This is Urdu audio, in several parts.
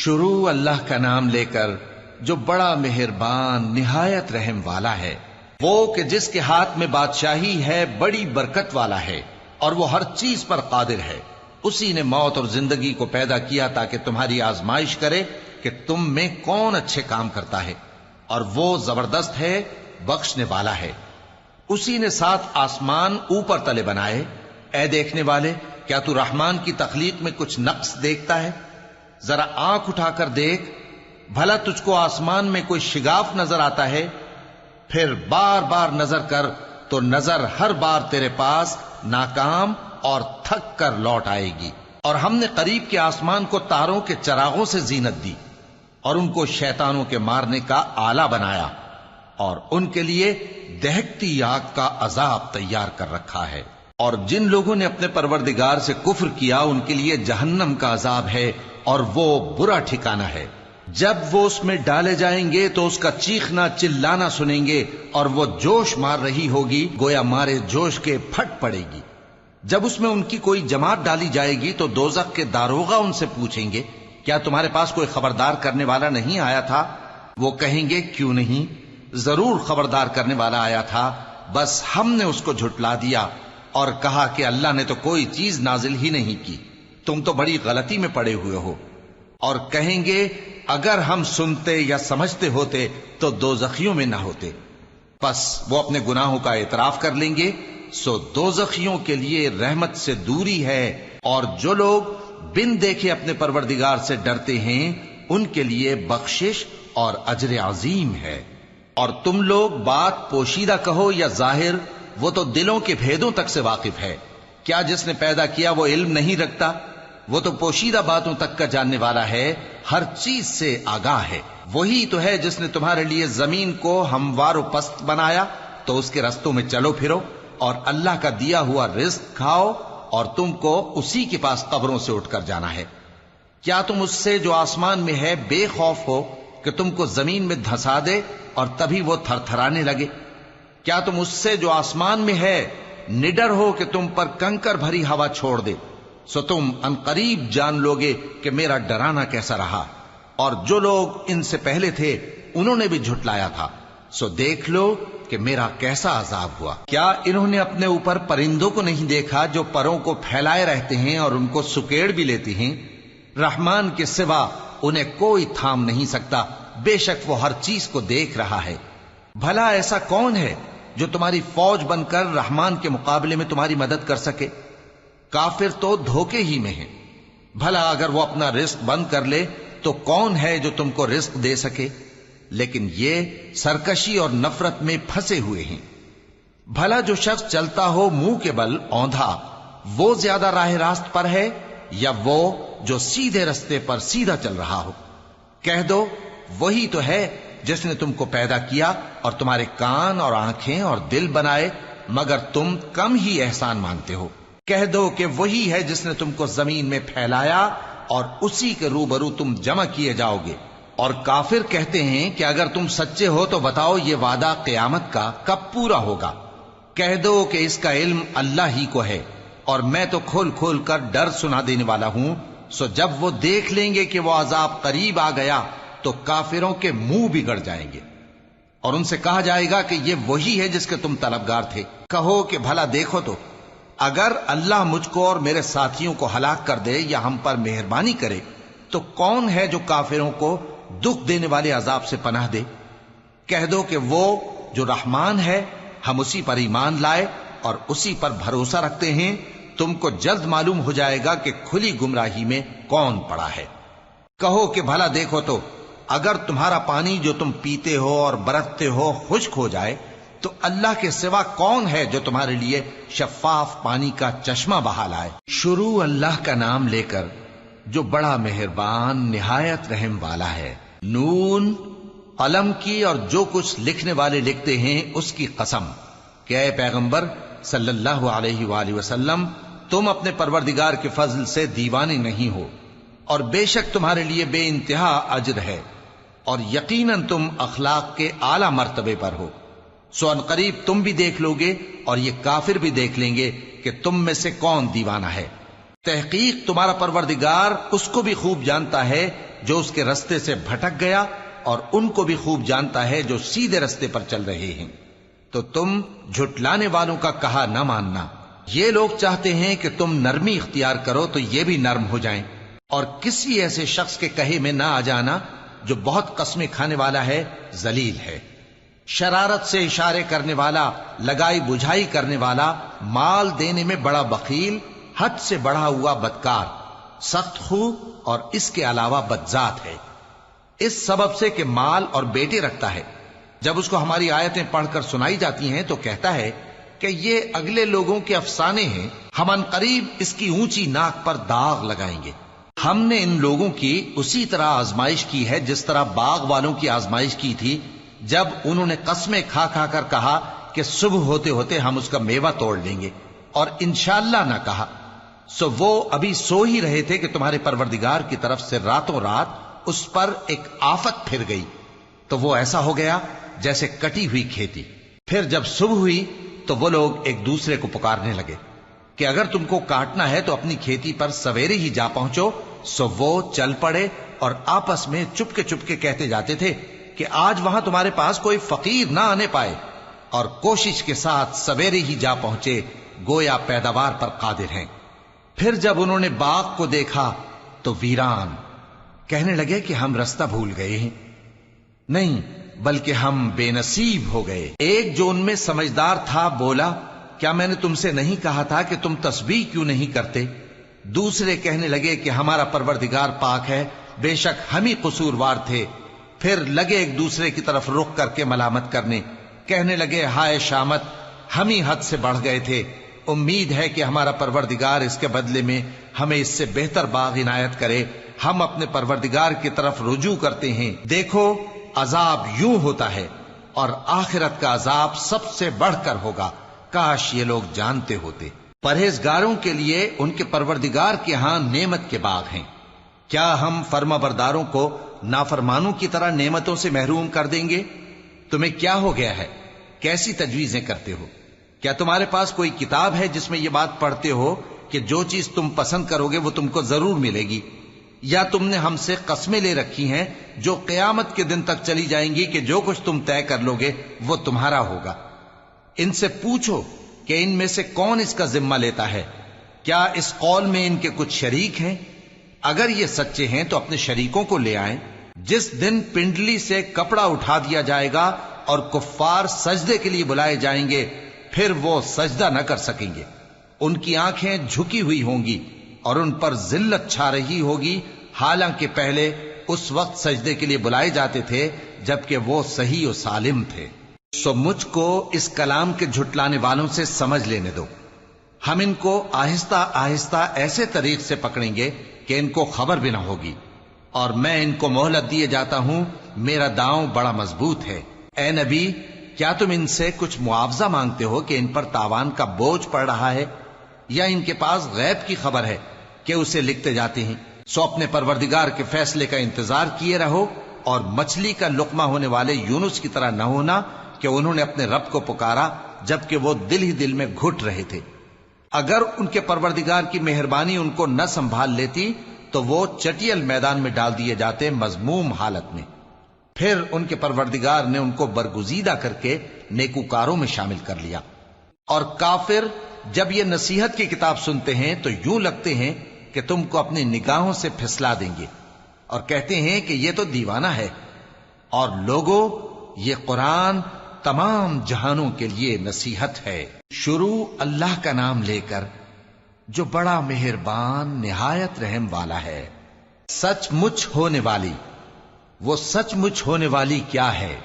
شروع اللہ کا نام لے کر جو بڑا مہربان نہایت رحم والا ہے، وہ کہ جس کے ہاتھ میں بادشاہی ہے، بڑی برکت والا ہے اور وہ ہر چیز پر قادر ہے۔ اسی نے موت اور زندگی کو پیدا کیا تاکہ تمہاری آزمائش کرے کہ تم میں کون اچھے کام کرتا ہے، اور وہ زبردست ہے، بخشنے والا ہے۔ اسی نے 7 آسمان اوپر تلے بنائے۔ اے دیکھنے والے، کیا تو رحمان کی تخلیق میں کچھ نقص دیکھتا ہے؟ ذرا آنکھ اٹھا کر دیکھ، بھلا تجھ کو آسمان میں کوئی شگاف نظر آتا ہے؟ پھر بار بار نظر کر تو نظر ہر بار تیرے پاس ناکام اور تھک کر لوٹ آئے گی۔ اور ہم نے قریب کے آسمان کو تاروں کے چراغوں سے زینت دی اور ان کو شیطانوں کے مارنے کا آلہ بنایا، اور ان کے لیے دہکتی آگ کا عذاب تیار کر رکھا ہے۔ اور جن لوگوں نے اپنے پروردگار سے کفر کیا ان کے لیے جہنم کا عذاب ہے، اور وہ برا ٹھکانہ ہے۔ جب وہ اس میں ڈالے جائیں گے تو اس کا چیخنا چلانا سنیں گے، اور وہ جوش مار رہی ہوگی گویا مارے جوش کے پھٹ پڑے گی۔ جب اس میں ان کی کوئی جماعت ڈالی جائے گی تو دوزخ کے داروغہ ان سے پوچھیں گے، کیا تمہارے پاس کوئی خبردار کرنے والا نہیں آیا تھا؟ وہ کہیں گے، کیوں نہیں، ضرور خبردار کرنے والا آیا تھا، بس ہم نے اس کو جھٹلا دیا اور کہا کہ اللہ نے تو کوئی چیز نازل ہی نہیں کی، تم تو بڑی غلطی میں پڑے ہوئے ہو۔ اور کہیں گے، اگر ہم سنتے یا سمجھتے ہوتے تو دوزخیوں میں نہ ہوتے۔ پس وہ اپنے گناہوں کا اعتراف کر لیں گے، سو دوزخیوں کے لیے رحمت سے دوری ہے، اور جو لوگ بن دیکھے اپنے پروردگار سے ڈرتے ہیں ان کے لیے بخشش اور اجر عظیم ہے۔ اور تم لوگ بات پوشیدہ کہو یا ظاہر، وہ تو دلوں کے بھیدوں تک سے واقف ہے۔ کیا جس نے پیدا کیا وہ علم نہیں رکھتا؟ وہ تو پوشیدہ باتوں تک کا جاننے والا ہے، ہر چیز سے آگاہ ہے۔ وہی تو ہے جس نے تمہارے لیے زمین کو ہموار و پست بنایا، تو اس کے رستوں میں چلو پھرو، اور اللہ کا دیا ہوا رزق کھاؤ، اور تم کو اسی کے پاس قبروں سے اٹھ کر جانا ہے۔ کیا تم اس سے جو آسمان میں ہے بے خوف ہو کہ تم کو زمین میں دھسا دے اور تبھی وہ تھر تھرانے لگے؟ کیا تم اس سے جو آسمان میں ہے نڈر ہو کہ تم پر کنکر بھری ہوا چھوڑ دے؟ سو تم عنقریب جان لوگے کہ میرا ڈرانا کیسا رہا۔ اور جو لوگ ان سے پہلے تھے انہوں نے بھی جھٹلایا تھا، سو دیکھ لو کہ میرا کیسا عذاب ہوا۔ کیا انہوں نے اپنے اوپر پرندوں کو نہیں دیکھا جو پروں کو پھیلائے رہتے ہیں اور ان کو سکیڑ بھی لیتے ہیں؟ رحمان کے سوا انہیں کوئی تھام نہیں سکتا، بے شک وہ ہر چیز کو دیکھ رہا ہے۔ بھلا ایسا کون ہے جو تمہاری فوج بن کر رحمان کے مقابلے میں تمہاری مدد کر سکے؟ کافر تو دھوکے ہی میں ہیں۔ بھلا اگر وہ اپنا رزق بند کر لے تو کون ہے جو تم کو رزق دے سکے؟ لیکن یہ سرکشی اور نفرت میں پھنسے ہوئے ہیں۔ بھلا جو شخص چلتا ہو منہ کے بل اوندھا، وہ زیادہ راہ راست پر ہے یا وہ جو سیدھے رستے پر سیدھا چل رہا ہو؟ کہہ دو، وہی تو ہے جس نے تم کو پیدا کیا اور تمہارے کان اور آنکھیں اور دل بنائے، مگر تم کم ہی احسان مانتے ہو۔ کہہ دو کہ وہی ہے جس نے تم کو زمین میں پھیلایا اور اسی کے روبرو تم جمع کیے جاؤ گے۔ اور کافر کہتے ہیں کہ اگر تم سچے ہو تو بتاؤ یہ وعدہ قیامت کا کب پورا ہوگا؟ کہہ دو کہ اس کا علم اللہ ہی کو ہے، اور میں تو کھول کھول کر ڈر سنا دینے والا ہوں۔ سو جب وہ دیکھ لیں گے کہ وہ عذاب قریب آ گیا تو کافروں کے منہ بگڑ جائیں گے، اور ان سے کہا جائے گا کہ یہ وہی ہے جس کے تم طلبگار تھے۔ کہو کہ بھلا دیکھو تو، اگر اللہ مجھ کو اور میرے ساتھیوں کو ہلاک کر دے یا ہم پر مہربانی کرے تو کون ہے جو کافروں کو دکھ دینے والے عذاب سے پناہ دے؟ کہہ دو کہ وہ جو رحمان ہے، ہم اسی پر ایمان لائے اور اسی پر بھروسہ رکھتے ہیں۔ تم کو جلد معلوم ہو جائے گا کہ کھلی گمراہی میں کون پڑا ہے۔ کہو کہ بھلا دیکھو تو، اگر تمہارا پانی جو تم پیتے ہو اور برتتے ہو خشک ہو جائے تو اللہ کے سوا کون ہے جو تمہارے لیے شفاف پانی کا چشمہ بہا لائے؟ شروع اللہ کا نام لے کر جو بڑا مہربان نہایت رحم والا ہے۔ نون، قلم کی اور جو کچھ لکھنے والے لکھتے ہیں اس کی قسم کہ اے پیغمبر صلی اللہ علیہ وآلہ وسلم، تم اپنے پروردگار کے فضل سے دیوانے نہیں ہو، اور بے شک تمہارے لیے بے انتہا اجر ہے، اور یقیناً تم اخلاق کے اعلی مرتبے پر ہو۔ سو ان قریب تم بھی دیکھ لو گے اور یہ کافر بھی دیکھ لیں گے کہ تم میں سے کون دیوانہ ہے۔ تحقیق تمہارا پروردگار اس کو بھی خوب جانتا ہے جو اس کے رستے سے بھٹک گیا، اور ان کو بھی خوب جانتا ہے جو سیدھے رستے پر چل رہے ہیں۔ تو تم جھٹلانے والوں کا کہا نہ ماننا۔ یہ لوگ چاہتے ہیں کہ تم نرمی اختیار کرو تو یہ بھی نرم ہو جائیں، اور کسی ایسے شخص کے کہے میں نہ آ جانا جو بہت قسمیں کھانے والا ہے، ذلیل ہے، شرارت سے اشارے کرنے والا، لگائی بجھائی کرنے والا، مال دینے میں بڑا بخیل، حد سے بڑھا ہوا بدکار، سخت خو، اور اس کے علاوہ بدذات ہے۔ اس سبب سے کہ مال اور بیٹے رکھتا ہے، جب اس کو ہماری آیتیں پڑھ کر سنائی جاتی ہیں تو کہتا ہے کہ یہ اگلے لوگوں کے افسانے ہیں، ہم ان قریب اس کی اونچی ناک پر داغ لگائیں گے۔ ہم نے ان لوگوں کی اسی طرح آزمائش کی ہے جس طرح باغ والوں کی آزمائش کی تھی، جب انہوں نے قسمیں کھا کھا کر کہا کہ صبح ہوتے ہوتے ہم اس کا میوہ توڑ لیں گے، اور انشاءاللہ نہ کہا، سو وہ ابھی سو ہی رہے تھے کہ تمہارے پروردگار کی طرف سے راتوں رات اس پر ایک آفت پھر گئی، تو وہ ایسا ہو گیا جیسے کٹی ہوئی کھیتی۔ پھر جب صبح ہوئی تو وہ لوگ ایک دوسرے کو پکارنے لگے کہ اگر تم کو کاٹنا ہے تو اپنی کھیتی پر سویرے ہی جا پہنچو۔ سو وہ چل پڑے اور آپس میں چپ کے کہتے جاتے تھے کہ آج وہاں تمہارے پاس کوئی فقیر نہ آنے پائے، اور کوشش کے ساتھ سویرے ہی جا پہنچے، گویا پیداوار پر قادر ہیں۔ پھر جب انہوں نے باغ کو دیکھا تو ویران، کہنے لگے کہ ہم رستہ بھول گئے ہیں، نہیں بلکہ ہم بے نصیب ہو گئے۔ ایک جو ان میں سمجھدار تھا بولا، کیا میں نے تم سے نہیں کہا تھا کہ تم تسبیح کیوں نہیں کرتے؟ دوسرے کہنے لگے کہ ہمارا پروردگار پاک ہے، بے شک ہم ہی قصوروار تھے۔ پھر لگے ایک دوسرے کی طرف رخ کر کے ملامت کرنے، کہنے لگے ہائے شامت، ہم ہی حد سے بڑھ گئے تھے، امید ہے کہ ہمارا پروردگار اس کے بدلے میں ہمیں اس سے بہتر باغ عنایت کرے۔ ہم اپنے پروردگار کی طرف رجوع کرتے ہیں، دیکھو عذاب یوں ہوتا ہے، اور آخرت کا عذاب سب سے بڑھ کر ہوگا، کاش یہ لوگ جانتے ہوتے۔ پرہیزگاروں کے لیے ان کے پروردگار کے ہاں نعمت کے باغ ہیں۔ کیا ہم فرما برداروں کو نافرمانوں کی طرح نعمتوں سے محروم کر دیں گے؟ تمہیں کیا ہو گیا ہے؟ کیسی تجویزیں کرتے ہو؟ کیا تمہارے پاس کوئی کتاب ہے جس میں یہ بات پڑھتے ہو کہ جو چیز تم پسند کرو گے وہ تم کو ضرور ملے گی؟ یا تم نے ہم سے قسمیں لے رکھی ہیں جو قیامت کے دن تک چلی جائیں گی کہ جو کچھ تم طے کر لو گے وہ تمہارا ہوگا؟ ان سے پوچھو کہ ان میں سے کون اس کا ذمہ لیتا ہے؟ کیا اس قول میں ان کے کچھ شریک ہیں؟ اگر یہ سچے ہیں تو اپنے شریکوں کو لے آئیں۔ جس دن پنڈلی سے کپڑا اٹھا دیا جائے گا اور کفار سجدے کے لیے بلائے جائیں گے، پھر وہ سجدہ نہ کر سکیں گے، ان کی آنکھیں جھکی ہوئی ہوں گی اور ان پر ذلت چھا رہی ہوگی، حالانکہ پہلے اس وقت سجدے کے لیے بلائے جاتے تھے جبکہ وہ صحیح و سالم تھے۔ سو مجھ کو اس کلام کے جھٹلانے والوں سے سمجھ لینے دو، ہم ان کو آہستہ آہستہ ایسے طریق سے پکڑیں گے کہ ان کو خبر بھی نہ ہوگی، اور میں ان کو مہلت دیے جاتا ہوں، میرا داؤں بڑا مضبوط ہے۔ اے نبی، کیا تم ان سے کچھ معاوضہ مانگتے ہو کہ ان پر تاوان کا بوجھ پڑ رہا ہے، یا ان کے پاس غیب کی خبر ہے کہ اسے لکھتے جاتے ہیں؟ سو اپنے پروردگار کے فیصلے کا انتظار کیے رہو، اور مچھلی کا لقمہ ہونے والے یونس کی طرح نہ ہونا کہ انہوں نے اپنے رب کو پکارا جبکہ وہ دل ہی دل میں گھٹ رہے تھے۔ اگر ان کے پروردگار کی مہربانی ان کو نہ سنبھال لیتی تو وہ چٹیل میدان میں ڈال دیے جاتے مذموم حالت میں۔ پھر ان کے پروردگار نے ان کو برگزیدہ کر کے نیکوکاروں میں شامل کر لیا۔ اور کافر جب یہ نصیحت کی کتاب سنتے ہیں تو یوں لگتے ہیں کہ تم کو اپنی نگاہوں سے پھسلا دیں گے، اور کہتے ہیں کہ یہ تو دیوانہ ہے۔ اور لوگوں، یہ قرآن تمام جہانوں کے لیے نصیحت ہے۔ شروع اللہ کا نام لے کر جو بڑا مہربان نہایت رحم والا ہے۔ سچ مچ ہونے والی، وہ سچ مچ ہونے والی کیا ہے؟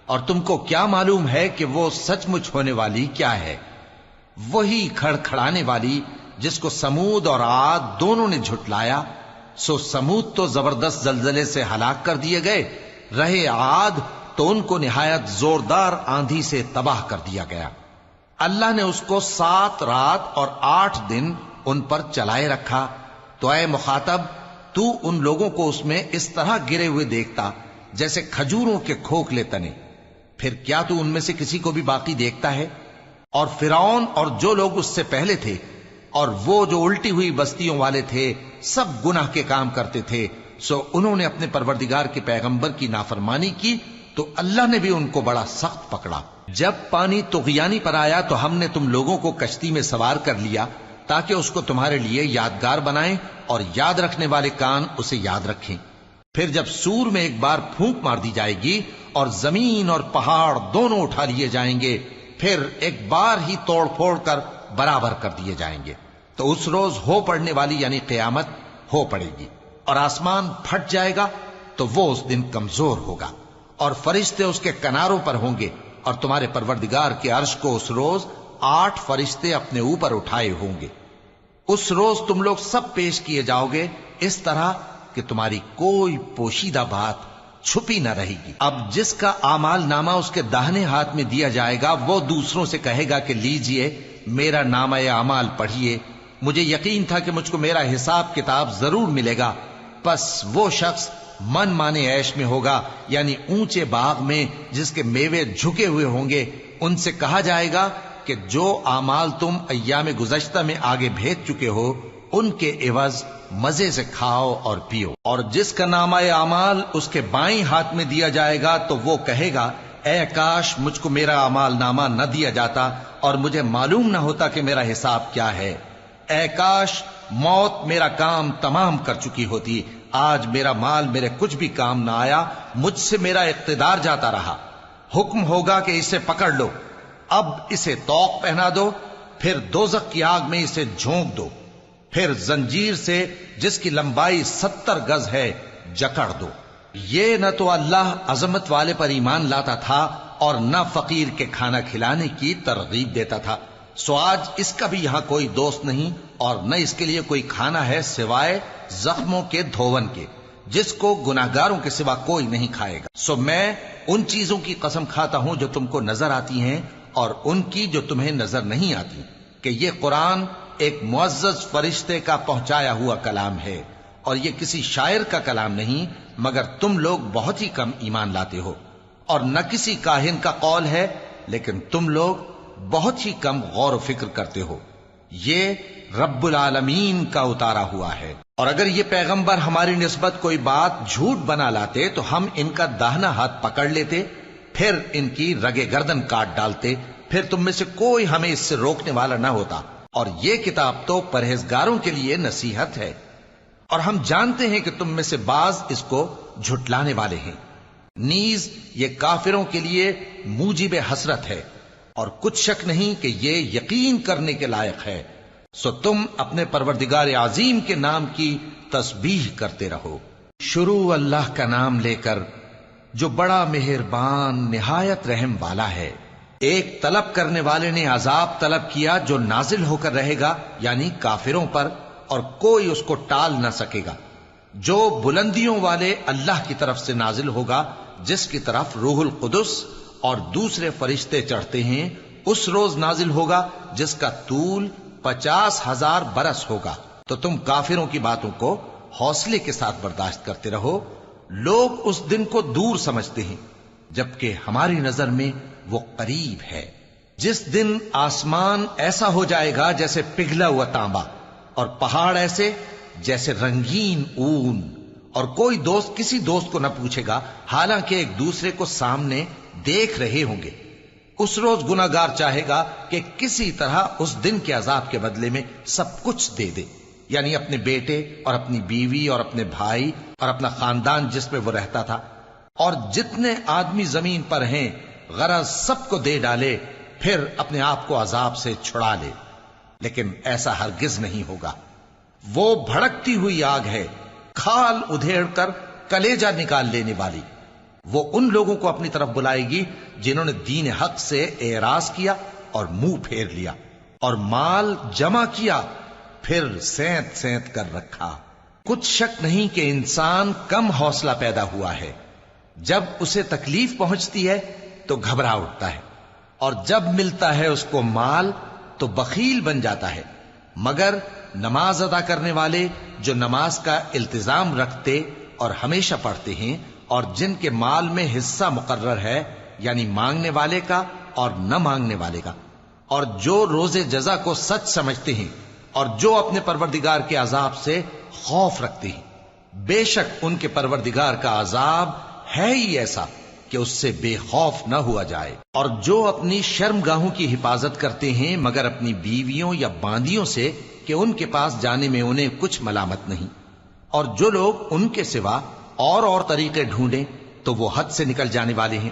اور تم کو کیا معلوم ہے کہ وہ سچ مچ ہونے والی کیا ہے؟ وہی کھڑکھڑانے والی جس کو سمود اور عاد دونوں نے جھٹلایا۔ سو سمود تو زبردست زلزلے سے ہلاک کر دیے گئے، رہے عاد تو ان کو نہایت زوردار آندھی سے تباہ کر دیا گیا۔ اللہ نے اس کو 7 رات اور 8 دن ان پر چلائے رکھا، تو اے مخاطب، تو ان لوگوں کو اس میں اس طرح گرے ہوئے دیکھتا جیسے کھجوروں کے کھوکھلے تنے، پھر کیا تو ان میں سے کسی کو بھی باقی دیکھتا ہے؟ اور فرعون اور جو لوگ اس سے پہلے تھے اور وہ جو الٹی ہوئی بستیوں والے تھے سب گناہ کے کام کرتے تھے، سو انہوں نے اپنے پروردگار کے پیغمبر کی نافرمانی کی تو اللہ نے بھی ان کو بڑا سخت پکڑا۔ جب پانی طغیانی پر آیا تو ہم نے تم لوگوں کو کشتی میں سوار کر لیا تاکہ اس کو تمہارے لیے یادگار بنائیں اور یاد رکھنے والے کان اسے یاد رکھیں۔ پھر جب سور میں ایک بار پھونک مار دی جائے گی اور زمین اور پہاڑ دونوں اٹھا لیے جائیں گے، پھر ایک بار ہی توڑ پھوڑ کر برابر کر دیے جائیں گے، تو اس روز ہو پڑنے والی یعنی قیامت ہو پڑے گی، اور آسمان پھٹ جائے گا تو وہ اس دن کمزور ہوگا، اور فرشتے اس کے کناروں پر ہوں گے، اور تمہارے پروردگار کے عرش کو اس روز 8 فرشتے اپنے اوپر اٹھائے ہوں گے۔ اس روز تم لوگ سب پیش کیے جاؤ گے اس طرح کہ تمہاری کوئی پوشیدہ بات چھپی نہ رہے گی۔ اب جس کا اعمال نامہ اس کے داہنے ہاتھ میں دیا جائے گا وہ دوسروں سے کہے گا کہ لیجئے میرا نامہ اعمال پڑھیے، مجھے یقین تھا کہ مجھ کو میرا حساب کتاب ضرور ملے گا۔ پس وہ شخص من مانے عیش میں ہوگا، یعنی اونچے باغ میں جس کے میوے جھکے ہوئے ہوں گے۔ ان سے کہا جائے گا کہ جو اعمال تم ایام گزشتہ میں آگے بھیج چکے ہو ان کے عوض مزے سے کھاؤ اور پیو۔ اور جس کا نامہ اعمال اس کے بائیں ہاتھ میں دیا جائے گا تو وہ کہے گا اے کاش مجھ کو میرا اعمال نامہ نہ دیا جاتا اور مجھے معلوم نہ ہوتا کہ میرا حساب کیا ہے۔ اے کاش موت میرا کام تمام کر چکی ہوتی، آج میرا مال میرے کچھ بھی کام نہ آیا، مجھ سے میرا اقتدار جاتا رہا۔ حکم ہوگا کہ اسے پکڑ لو، اب اسے طوق پہنا دو، پھر دوزخ کی آگ میں اسے جھونک دو، پھر زنجیر سے جس کی لمبائی 70 گز ہے جکڑ دو۔ یہ نہ تو اللہ عظمت والے پر ایمان لاتا تھا اور نہ فقیر کے کھانا کھلانے کی ترغیب دیتا تھا، سو آج اس کا بھی یہاں کوئی دوست نہیں اور نہ اس کے لیے کوئی کھانا ہے سوائے زخموں کے دھون کے، جس کو گناہگاروں کے سوا کوئی نہیں کھائے گا۔ سو میں ان چیزوں کی قسم کھاتا ہوں جو تم کو نظر آتی ہیں اور ان کی جو تمہیں نظر نہیں آتی، کہ یہ قرآن ایک معزز فرشتے کا پہنچایا ہوا کلام ہے، اور یہ کسی شاعر کا کلام نہیں، مگر تم لوگ بہت ہی کم ایمان لاتے ہو، اور نہ کسی کاہن کا قول ہے، لیکن تم لوگ بہت ہی کم غور و فکر کرتے ہو۔ یہ رب العالمین کا اتارا ہوا ہے۔ اور اگر یہ پیغمبر ہماری نسبت کوئی بات جھوٹ بنا لاتے تو ہم ان کا داہنا ہاتھ پکڑ لیتے، پھر ان کی رگے گردن کاٹ ڈالتے، پھر تم میں سے کوئی ہمیں اس سے روکنے والا نہ ہوتا۔ اور یہ کتاب تو پرہیزگاروں کے لیے نصیحت ہے، اور ہم جانتے ہیں کہ تم میں سے بعض اس کو جھٹلانے والے ہیں۔ نیز یہ کافروں کے لیے موجب حسرت ہے، اور کچھ شک نہیں کہ یہ یقین کرنے کے لائق ہے، سو تم اپنے پروردگار عظیم کے نام کی تسبیح کرتے رہو۔ شروع اللہ کا نام لے کر جو بڑا مہربان نہایت رحم والا ہے۔ ایک طلب کرنے والے نے عذاب طلب کیا جو نازل ہو کر رہے گا، یعنی کافروں پر، اور کوئی اس کو ٹال نہ سکے گا۔ جو بلندیوں والے اللہ کی طرف سے نازل ہوگا، جس کی طرف روح القدس اور دوسرے فرشتے چڑھتے ہیں، اس روز نازل ہوگا جس کا طول 50,000 برس ہوگا۔ تو تم کافروں کی باتوں کو حوصلے کے ساتھ برداشت کرتے رہو۔ لوگ اس دن کو دور سمجھتے ہیں، جبکہ ہماری نظر میں وہ قریب ہے۔ جس دن آسمان ایسا ہو جائے گا جیسے پگھلا ہوا تانبا، اور پہاڑ ایسے جیسے رنگین اون، اور کوئی دوست کسی دوست کو نہ پوچھے گا، حالانکہ ایک دوسرے کو سامنے دیکھ رہے ہوں گے۔ اس روز گناہگار چاہے گا کہ کسی طرح اس دن کے عذاب کے بدلے میں سب کچھ دے دے، یعنی اپنے بیٹے اور اپنی بیوی اور اپنے بھائی اور اپنا خاندان جس میں وہ رہتا تھا، اور جتنے آدمی زمین پر ہیں، غرض سب کو دے ڈالے، پھر اپنے آپ کو عذاب سے چھڑا لے۔ لیکن ایسا ہرگز نہیں ہوگا۔ وہ بھڑکتی ہوئی آگ ہے، کھال ادھیڑ کر کلیجہ نکال لینے والی۔ وہ ان لوگوں کو اپنی طرف بلائے گی جنہوں نے دین حق سے اعراض کیا اور منہ پھیر لیا، اور مال جمع کیا پھر سینت سینت کر رکھا۔ کچھ شک نہیں کہ انسان کم حوصلہ پیدا ہوا ہے، جب اسے تکلیف پہنچتی ہے تو گھبرا اٹھتا ہے، اور جب ملتا ہے اس کو مال تو بخیل بن جاتا ہے۔ مگر نماز ادا کرنے والے جو نماز کا التزام رکھتے اور ہمیشہ پڑھتے ہیں، اور جن کے مال میں حصہ مقرر ہے، یعنی مانگنے والے کا اور نہ مانگنے والے کا، اور جو روز جزا کو سچ سمجھتے ہیں اور جو اپنے پروردگار کے عذاب سے خوف رکھتے ہیں، بے شک ان کے پروردگار کا عذاب ہے ہی ایسا کہ اس سے بے خوف نہ ہوا جائے۔ اور جو اپنی شرمگاہوں کی حفاظت کرتے ہیں مگر اپنی بیویوں یا باندیوں سے کہ ان کے پاس جانے میں انہیں کچھ ملامت نہیں، اور جو لوگ ان کے سوا اور طریقے ڈھونڈیں تو وہ حد سے نکل جانے والے ہیں،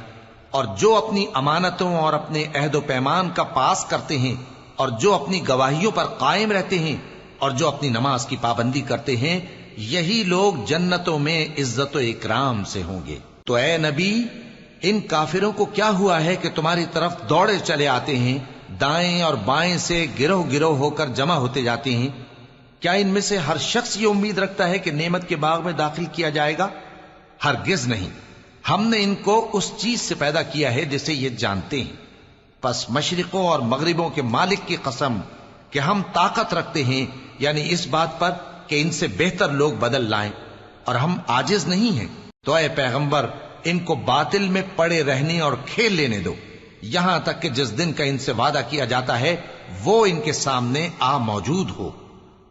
اور جو اپنی امانتوں اور اپنے عہد و پیمان کا پاس کرتے ہیں، اور جو اپنی گواہیوں پر قائم رہتے ہیں، اور جو اپنی نماز کی پابندی کرتے ہیں، یہی لوگ جنتوں میں عزت و اکرام سے ہوں گے۔ تو اے نبی، ان کافروں کو کیا ہوا ہے کہ تمہاری طرف دوڑے چلے آتے ہیں، دائیں اور بائیں سے گروہ گروہ ہو کر جمع ہوتے جاتے ہیں؟ کیا ان میں سے ہر شخص یہ امید رکھتا ہے کہ نعمت کے باغ میں داخل کیا جائے گا؟ ہرگز نہیں۔ ہم نے ان کو اس چیز سے پیدا کیا ہے جسے یہ جانتے ہیں، پس مشرقوں اور مغربوں کے مالک کی قسم کہ ہم طاقت رکھتے ہیں، یعنی اس بات پر کہ ان سے بہتر لوگ بدل لائیں، اور ہم عاجز نہیں ہیں۔ تو اے پیغمبر، ان کو باطل میں پڑے رہنے اور کھیل لینے دو، یہاں تک کہ جس دن کا ان سے وعدہ کیا جاتا ہے وہ ان کے سامنے آ موجود ہو۔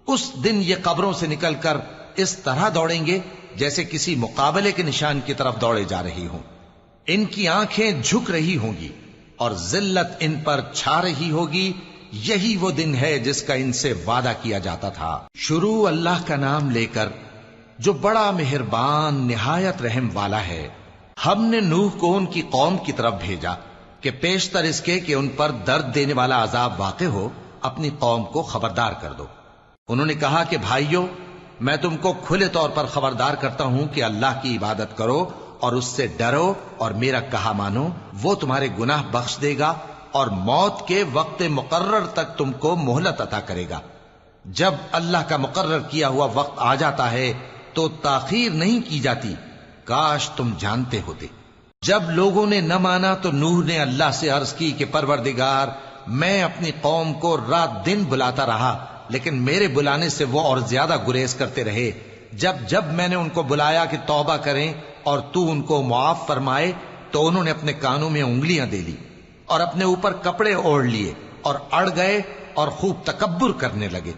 اس دن یہ قبروں سے نکل کر اس طرح دوڑیں گے جیسے کسی مقابلے کے نشان کی طرف دوڑے جا رہی ہوں۔ ان کی آنکھیں جھک رہی ہوں گی اور ذلت ان پر چھا رہی ہوگی۔ یہی وہ دن ہے جس کا ان سے وعدہ کیا جاتا تھا۔ شروع اللہ کا نام لے کر جو بڑا مہربان نہایت رحم والا ہے۔ ہم نے نوح کو ان کی قوم کی طرف بھیجا کہ پیشتر اس کے کہ ان پر درد دینے والا عذاب واقع ہو، اپنی قوم کو خبردار کر دو۔ انہوں نے کہا کہ بھائیو، میں تم کو کھلے طور پر خبردار کرتا ہوں کہ اللہ کی عبادت کرو اور اس سے ڈرو اور میرا کہا مانو، وہ تمہارے گناہ بخش دے گا اور موت کے وقت مقرر تک تم کو مہلت عطا کرے گا۔ جب اللہ کا مقرر کیا ہوا وقت آ جاتا ہے تو تاخیر نہیں کی جاتی، کاش تم جانتے ہوتے۔ جب لوگوں نے نہ مانا تو نوح نے اللہ سے عرض کی کہ پروردگار، میں اپنی قوم کو رات دن بلاتا رہا، لیکن میرے بلانے سے وہ اور زیادہ گریز کرتے رہے۔ جب میں نے ان کو بلایا کہ توبہ کریں اور تو ان کو معاف فرمائے تو انہوں نے اپنے کانوں میں انگلیاں دے لی اور اپنے اوپر کپڑے اوڑھ لیے اور اڑ گئے اور خوب تکبر کرنے لگے۔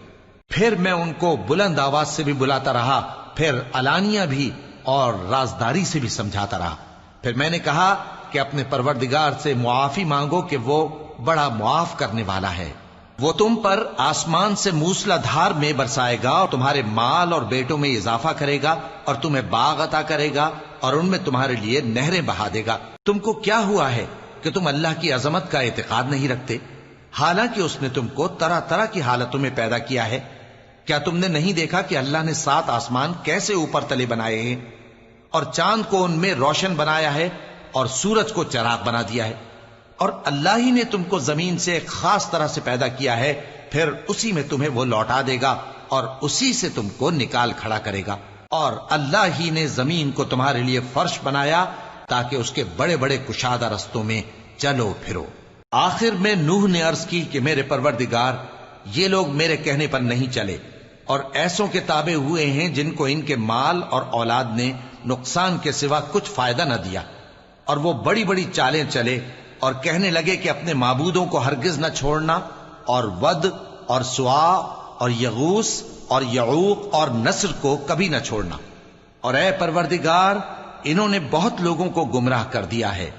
پھر میں ان کو بلند آواز سے بھی بلاتا رہا، پھر علانیہ بھی اور رازداری سے بھی سمجھاتا رہا۔ پھر میں نے کہا کہ اپنے پروردگار سے معافی مانگو کہ وہ بڑا معاف کرنے والا ہے۔ وہ تم پر آسمان سے موسلا دھار میں برسائے گا اور تمہارے مال اور بیٹوں میں اضافہ کرے گا اور تمہیں باغ عطا کرے گا اور ان میں تمہارے لیے نہریں بہا دے گا۔ تم کو کیا ہوا ہے کہ تم اللہ کی عظمت کا اعتقاد نہیں رکھتے، حالانکہ اس نے تم کو طرح طرح کی حالتوں میں پیدا کیا ہے؟ کیا تم نے نہیں دیکھا کہ اللہ نے 7 آسمان کیسے اوپر تلے بنائے ہیں اور چاند کو ان میں روشن بنایا ہے اور سورج کو چراغ بنا دیا ہے؟ اور اللہ ہی نے تم کو زمین سے ایک خاص طرح سے پیدا کیا ہے، پھر اسی میں تمہیں وہ لوٹا دے گا اور اسی سے تم کو نکال کھڑا کرے گا۔ اور اللہ ہی نے زمین کو تمہارے لیے فرش بنایا تاکہ اس کے بڑے بڑے کشادہ رستوں میں چلو پھرو۔ آخر میں نوح نے عرض کی کہ میرے پروردگار، یہ لوگ میرے کہنے پر نہیں چلے اور ایسوں کے تابع ہوئے ہیں جن کو ان کے مال اور اولاد نے نقصان کے سوا کچھ فائدہ نہ دیا، اور وہ بڑی بڑی چالیں چلے اور کہنے لگے کہ اپنے معبودوں کو ہرگز نہ چھوڑنا، اور ود اور سوا اور یغوس اور یعوق اور نصر کو کبھی نہ چھوڑنا۔ اور اے پروردگار، انہوں نے بہت لوگوں کو گمراہ کر دیا ہے،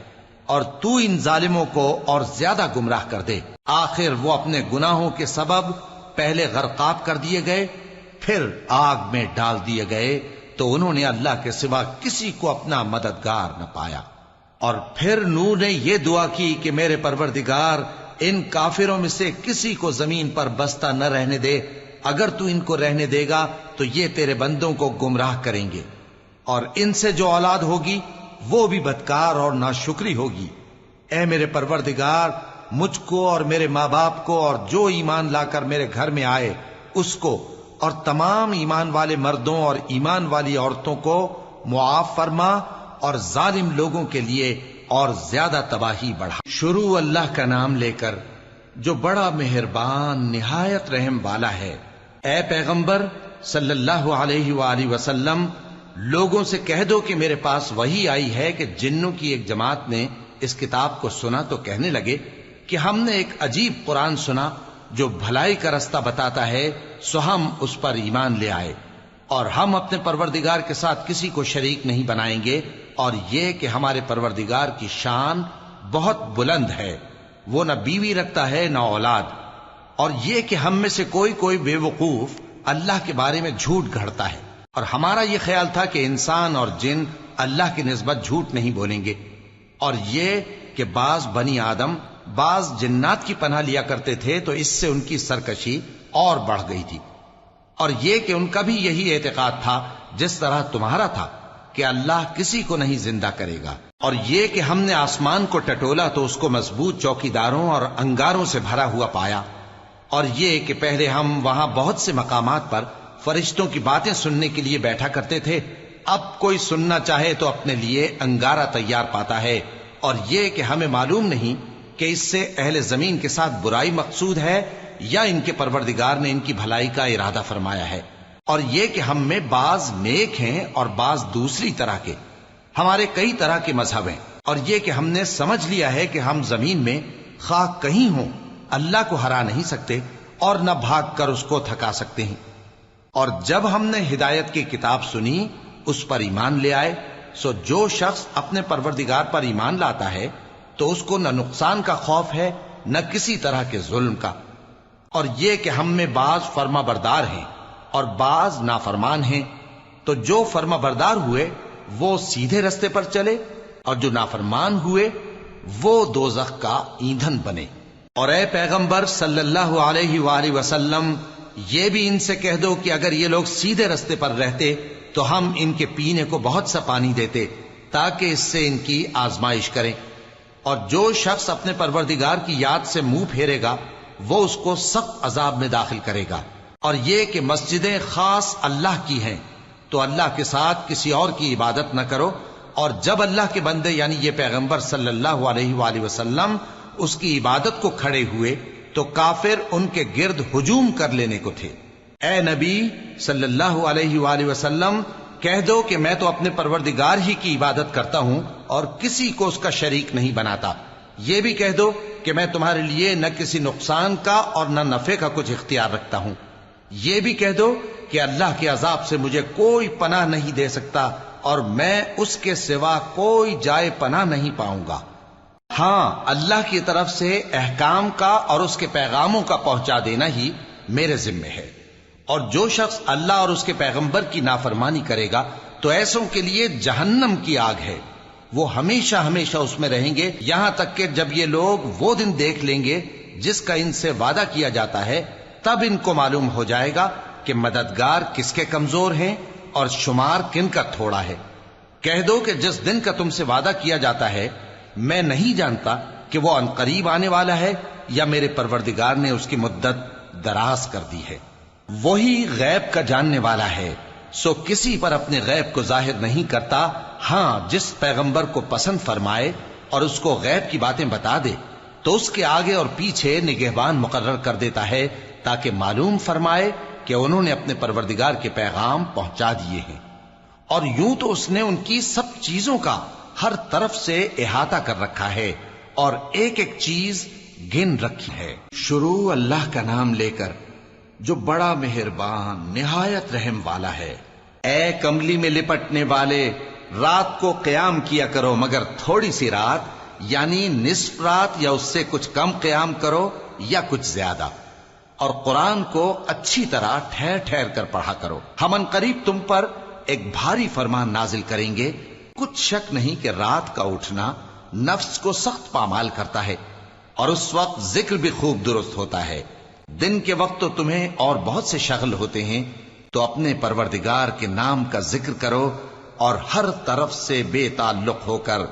اور تو ان ظالموں کو اور زیادہ گمراہ کر دے۔ آخر وہ اپنے گناہوں کے سبب پہلے غرقاب کر دیے گئے، پھر آگ میں ڈال دیے گئے، تو انہوں نے اللہ کے سوا کسی کو اپنا مددگار نہ پایا۔ اور پھر نوح نے یہ دعا کی کہ میرے پروردگار، ان کافروں میں سے کسی کو زمین پر بستا نہ رہنے دے، اگر تو ان کو رہنے دے گا تو یہ تیرے بندوں کو گمراہ کریں گے، اور ان سے جو اولاد ہوگی وہ بھی بدکار اور ناشکری ہوگی۔ اے میرے پروردگار، مجھ کو اور میرے ماں باپ کو اور جو ایمان لا کر میرے گھر میں آئے اس کو اور تمام ایمان والے مردوں اور ایمان والی عورتوں کو معاف فرما، اور ظالم لوگوں کے لیے اور زیادہ تباہی بڑھا۔ شروع اللہ کا نام لے کر جو بڑا مہربان نہایت رحم والا ہے۔ اے پیغمبر صلی اللہ علیہ وآلہ وسلم، لوگوں سے کہہ دو کہ میرے پاس وحی آئی ہے کہ جنوں کی ایک جماعت نے اس کتاب کو سنا تو کہنے لگے کہ ہم نے ایک عجیب قرآن سنا جو بھلائی کا رستہ بتاتا ہے سو ہم اس پر ایمان لے آئے، اور ہم اپنے پروردگار کے ساتھ کسی کو شریک نہیں بنائیں گے، اور یہ کہ ہمارے پروردگار کی شان بہت بلند ہے، وہ نہ بیوی رکھتا ہے نہ اولاد، اور یہ کہ ہم میں سے کوئی بے وقوف اللہ کے بارے میں جھوٹ گھڑتا ہے، اور ہمارا یہ خیال تھا کہ انسان اور جن اللہ کی نسبت جھوٹ نہیں بولیں گے، اور یہ کہ بعض بنی آدم بعض جنات کی پناہ لیا کرتے تھے تو اس سے ان کی سرکشی اور بڑھ گئی تھی، اور یہ کہ ان کا بھی یہی اعتقاد تھا جس طرح تمہارا تھا کہ اللہ کسی کو نہیں زندہ کرے گا، اور یہ کہ ہم نے آسمان کو ٹٹولا تو اس کو مضبوط چوکیداروں اور انگاروں سے بھرا ہوا پایا، اور یہ کہ پہلے ہم وہاں بہت سے مقامات پر فرشتوں کی باتیں سننے کے لیے بیٹھا کرتے تھے، اب کوئی سننا چاہے تو اپنے لیے انگارہ تیار پاتا ہے، اور یہ کہ ہمیں معلوم نہیں کہ اس سے اہل زمین کے ساتھ برائی مقصود ہے یا ان کے پروردگار نے ان کی بھلائی کا ارادہ فرمایا ہے، اور یہ کہ ہم میں بعض نیک ہیں اور بعض دوسری طرح کے، ہمارے کئی طرح کے مذہب ہیں، اور یہ کہ ہم نے سمجھ لیا ہے کہ ہم زمین میں خواہ کہیں ہوں اللہ کو ہرا نہیں سکتے اور نہ بھاگ کر اس کو تھکا سکتے ہیں، اور جب ہم نے ہدایت کی کتاب سنی اس پر ایمان لے آئے، سو جو شخص اپنے پروردگار پر ایمان لاتا ہے تو اس کو نہ نقصان کا خوف ہے نہ کسی طرح کے ظلم کا، اور یہ کہ ہم میں بعض فرما بردار ہیں اور بعض نافرمان ہیں، تو جو فرما بردار ہوئے وہ سیدھے رستے پر چلے، اور جو نافرمان ہوئے وہ دوزخ کا ایندھن بنے۔ اور اے پیغمبر صلی اللہ علیہ وآلہ وسلم، یہ بھی ان سے کہہ دو کہ اگر یہ لوگ سیدھے رستے پر رہتے تو ہم ان کے پینے کو بہت سا پانی دیتے تاکہ اس سے ان کی آزمائش کریں، اور جو شخص اپنے پروردگار کی یاد سے منہ پھیرے گا وہ اس کو سخت عذاب میں داخل کرے گا، اور یہ کہ مسجدیں خاص اللہ کی ہیں تو اللہ کے ساتھ کسی اور کی عبادت نہ کرو، اور جب اللہ کے بندے یعنی یہ پیغمبر صلی اللہ علیہ وآلہ وسلم اس کی عبادت کو کھڑے ہوئے تو کافر ان کے گرد ہجوم کر لینے کو تھے۔ اے نبی صلی اللہ علیہ وآلہ وسلم، کہہ دو کہ میں تو اپنے پروردگار ہی کی عبادت کرتا ہوں اور کسی کو اس کا شریک نہیں بناتا، یہ بھی کہہ دو کہ میں تمہارے لیے نہ کسی نقصان کا اور نہ نفع کا کچھ اختیار رکھتا ہوں، یہ بھی کہہ دو کہ اللہ کے عذاب سے مجھے کوئی پناہ نہیں دے سکتا اور میں اس کے سوا کوئی جائے پناہ نہیں پاؤں گا، ہاں اللہ کی طرف سے احکام کا اور اس کے پیغاموں کا پہنچا دینا ہی میرے ذمے ہے، اور جو شخص اللہ اور اس کے پیغمبر کی نافرمانی کرے گا تو ایسوں کے لیے جہنم کی آگ ہے، وہ ہمیشہ ہمیشہ اس میں رہیں گے، یہاں تک کہ جب یہ لوگ وہ دن دیکھ لیں گے جس کا ان سے وعدہ کیا جاتا ہے، تب ان کو معلوم ہو جائے گا کہ مددگار کس کے کمزور ہیں اور شمار کن کا تھوڑا ہے۔ کہہ دو کہ جس دن کا تم سے وعدہ کیا جاتا ہے میں نہیں جانتا کہ وہ عنقریب آنے والا ہے یا میرے پروردگار نے اس کی مدت دراز کر دی ہے، وہی غیب کا جاننے والا ہے، سو کسی پر اپنے غیب کو ظاہر نہیں کرتا، ہاں جس پیغمبر کو پسند فرمائے اور اس کو غیب کی باتیں بتا دے تو اس کے آگے اور پیچھے نگہبان مقرر کر دیتا ہے تاکہ معلوم فرمائے کہ انہوں نے اپنے پروردگار کے پیغام پہنچا دیے ہیں، اور یوں تو اس نے ان کی سب چیزوں کا ہر طرف سے احاطہ کر رکھا ہے اور ایک ایک چیز گن رکھی ہے۔ شروع اللہ کا نام لے کر جو بڑا مہربان نہایت رحم والا ہے۔ اے کملی میں لپٹنے والے، رات کو قیام کیا کرو مگر تھوڑی سی رات، یعنی نصف رات یا اس سے کچھ کم قیام کرو یا کچھ زیادہ، اور قرآن کو اچھی طرح ٹھہر ٹھہر کر پڑھا کرو، ہم ان قریب تم پر ایک بھاری فرمان نازل کریں گے۔ کچھ شک نہیں کہ رات کا اٹھنا نفس کو سخت پامال کرتا ہے اور اس وقت ذکر بھی خوب درست ہوتا ہے، دن کے وقت تو تمہیں اور بہت سے شغل ہوتے ہیں، تو اپنے پروردگار کے نام کا ذکر کرو اور ہر طرف سے بے تعلق ہو کر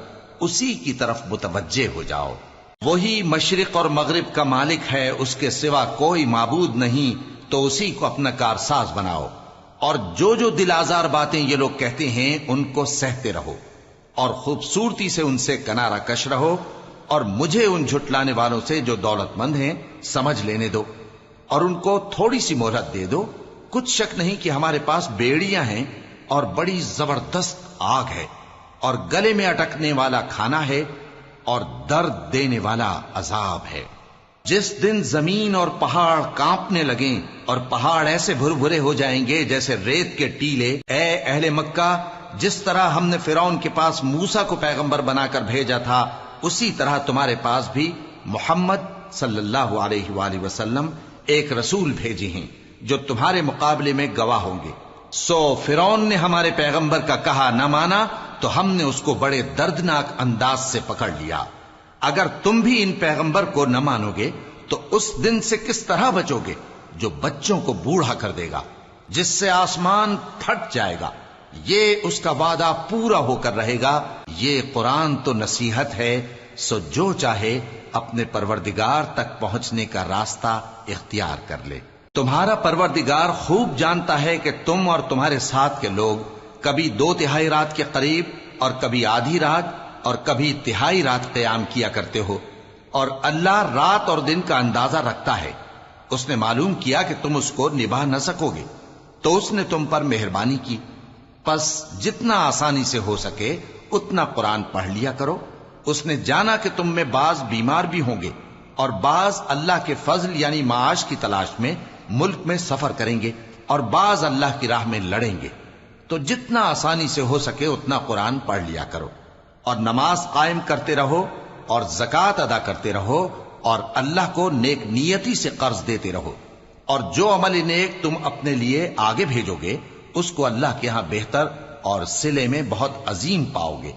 اسی کی طرف متوجہ ہو جاؤ۔ وہی مشرق اور مغرب کا مالک ہے، اس کے سوا کوئی معبود نہیں، تو اسی کو اپنا کارساز بناؤ، اور جو دل آزار باتیں یہ لوگ کہتے ہیں ان کو سہتے رہو اور خوبصورتی سے ان سے کنارہ کش رہو، اور مجھے ان جھٹلانے والوں سے جو دولت مند ہیں سمجھ لینے دو اور ان کو تھوڑی سی مہلت دے دو۔ کچھ شک نہیں کہ ہمارے پاس بیڑیاں ہیں اور بڑی زبردست آگ ہے اور گلے میں اٹکنے والا کھانا ہے اور درد دینے والا عذاب ہے۔ جس دن زمین اور پہاڑ کانپنے لگیں اور پہاڑ ایسے بھربھرے ہو جائیں گے جیسے ریت کے ٹیلے، اے اہل مکہ، جس طرح ہم نے فرعون کے پاس موسیٰ کو پیغمبر بنا کر بھیجا تھا، اسی طرح تمہارے پاس بھی محمد صلی اللہ علیہ وآلہ وسلم ایک رسول بھیجے ہیں جو تمہارے مقابلے میں گواہ ہوں گے۔ سو فرعون نے ہمارے پیغمبر کا کہا نہ مانا تو ہم نے اس کو بڑے دردناک انداز سے پکڑ لیا۔ اگر تم بھی ان پیغمبر کو نہ مانو گے تو اس دن سے کس طرح بچو گے جو بچوں کو بوڑھا کر دے گا، جس سے آسمان پھٹ جائے گا۔ یہ اس کا وعدہ پورا ہو کر رہے گا۔ یہ قرآن تو نصیحت ہے، سو جو چاہے اپنے پروردگار تک پہنچنے کا راستہ اختیار کر لے۔ تمہارا پروردگار خوب جانتا ہے کہ تم اور تمہارے ساتھ کے لوگ کبھی 2/3 رات کے قریب اور کبھی آدھی رات اور کبھی تہائی رات قیام کیا کرتے ہو، اور اللہ رات اور دن کا اندازہ رکھتا ہے۔ اس نے معلوم کیا کہ تم اس کو نبھا نہ سکو گے تو اس نے تم پر مہربانی کی، پس جتنا آسانی سے ہو سکے اتنا قرآن پڑھ لیا کرو۔ اس نے جانا کہ تم میں بعض بیمار بھی ہوں گے اور بعض اللہ کے فضل یعنی معاش کی تلاش میں ملک میں سفر کریں گے اور بعض اللہ کی راہ میں لڑیں گے، تو جتنا آسانی سے ہو سکے اتنا قرآن پڑھ لیا کرو، اور نماز قائم کرتے رہو اور زکوٰۃ ادا کرتے رہو اور اللہ کو نیک نیتی سے قرض دیتے رہو، اور جو عمل نیک تم اپنے لیے آگے بھیجو گے اس کو اللہ کے ہاں بہتر اور صلے میں بہت عظیم پاؤ گے،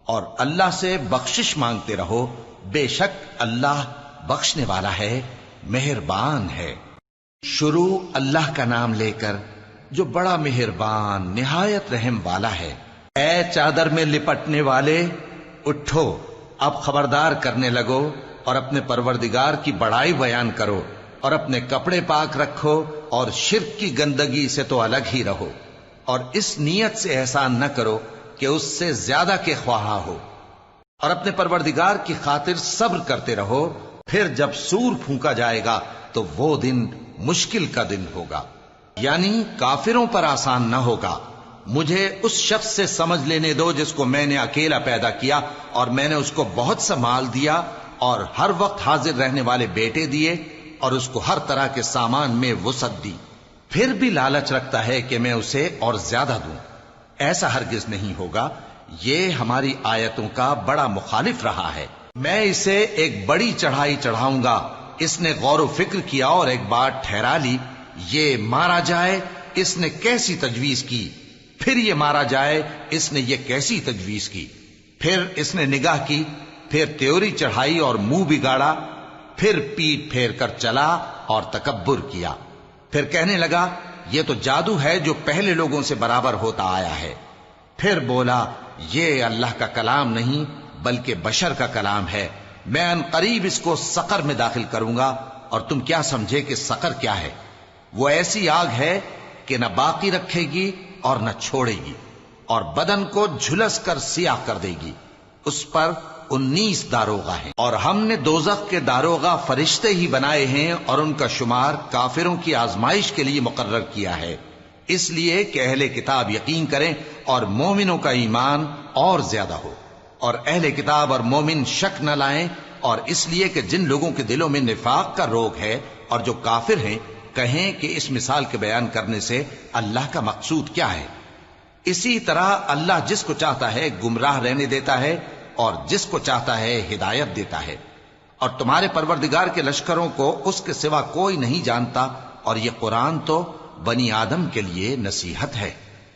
اور اللہ سے بخشش مانگتے رہو، بے شک اللہ بخشنے والا ہے، مہربان ہے۔ شروع اللہ کا نام لے کر جو بڑا مہربان نہایت رحم والا ہے۔ اے چادر میں لپٹنے والے، اٹھو، اب خبردار کرنے لگو اور اپنے پروردگار کی بڑائی بیان کرو، اور اپنے کپڑے پاک رکھو اور شرک کی گندگی سے تو الگ ہی رہو، اور اس نیت سے احسان نہ کرو کہ اس سے زیادہ کے خواہاں ہو، اور اپنے پروردگار کی خاطر صبر کرتے رہو۔ پھر جب سور پھونکا جائے گا تو وہ دن مشکل کا دن ہوگا، یعنی کافروں پر آسان نہ ہوگا۔ مجھے اس شخص سے سمجھ لینے دو جس کو میں نے اکیلا پیدا کیا اور میں نے اس کو بہت سا مال دیا اور ہر وقت حاضر رہنے والے بیٹے دیے اور اس کو ہر طرح کے سامان میں وسعت دی، پھر بھی لالچ رکھتا ہے کہ میں اسے اور زیادہ دوں۔ ایسا ہرگز نہیں ہوگا، یہ ہماری آیتوں کا بڑا مخالف رہا ہے۔ میں اسے ایک بڑی چڑھائی چڑھاؤں گا۔ اس نے غور و فکر کیا اور ایک بات ٹھہرا لی، یہ مارا جائے، اس نے کیسی تجویز کی، پھر یہ مارا جائے، اس نے یہ کیسی تجویز کی، پھر اس نے نگاہ کی، پھر تیوری چڑھائی اور منہ بگاڑا، پھر پیٹ پھیر کر چلا اور تکبر کیا، پھر کہنے لگا یہ تو جادو ہے جو پہلے لوگوں سے برابر ہوتا آیا ہے، پھر بولا یہ اللہ کا کلام نہیں بلکہ بشر کا کلام ہے، میں ان قریب اس کو سقر میں داخل کروں گا، اور تم کیا سمجھے کہ سقر کیا ہے؟ وہ ایسی آگ ہے کہ نہ باقی رکھے گی اور نہ چھوڑے گی، اور بدن کو جھلس کر سیاہ کر دے گی۔ اس پر 19 داروغہ ہیں، اور ہم نے دوزخ کے داروغہ فرشتے ہی بنائے ہیں، اور ان کا شمار کافروں کی آزمائش کے لیے مقرر کیا ہے، اس لیے کہ اہل کتاب یقین کریں اور مومنوں کا ایمان اور زیادہ ہو، اور اہل کتاب اور مومن شک نہ لائیں، اور اس لیے کہ جن لوگوں کے دلوں میں نفاق کا روگ ہے اور جو کافر ہیں کہیں کہ اس مثال کے بیان کرنے سے اللہ کا مقصود کیا ہے۔ اسی طرح اللہ جس کو چاہتا ہے گمراہ رہنے دیتا ہے اور جس کو چاہتا ہے ہدایت دیتا ہے، اور تمہارے پروردگار کے لشکروں کو اس کے سوا کوئی نہیں جانتا، اور یہ قرآن تو بنی آدم کے لیے نصیحت ہے۔